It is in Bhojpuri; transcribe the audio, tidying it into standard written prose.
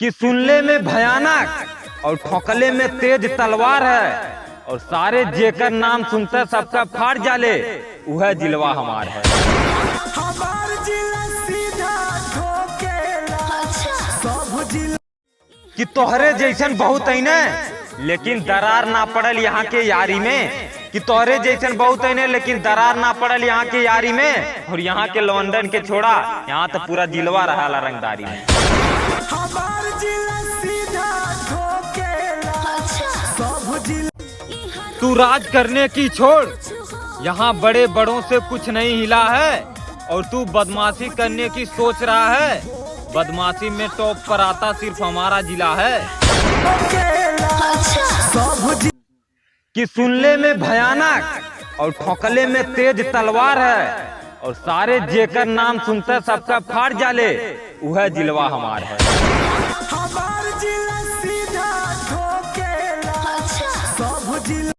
कि सुनले में भयानक और ठोकले में तेज तलवार है, और सारे जेकर नाम सुनते सबका फाड़ जाले, वह जिलवा हमार है। हमार जिला सीधा ठोकेला, सब जिला कि तोहरे जैसन बहुत है ने, लेकिन दरार ना पड़ल यहाँ के यारी में। कि तोहरे जैसन बहुत है ने, लेकिन दरार ना पड़ल यहाँ के यारी में। और यहाँ के लवंडन के छोड़ा, यहाँ तो पूरा जिलवा रहा रंगदारी में। हमार जिला सीधा ठोकेला, सब जिला तू राज करने की छोड़, यहाँ बड़े बड़ों से कुछ नहीं हिला है। और तू बदमाशी करने की सोच रहा है, बदमाशी में टॉप पर आता सिर्फ हमारा जिला है। ठोकेला, सब जिला कि सुनले में भयानक और ठोकले में तेज तलवार है, और सारे जेकर नाम सुनते सबका फाड़ जाले, वह जिलवा हमार है। हमार जिला सीधा ठोकेला, सब जिला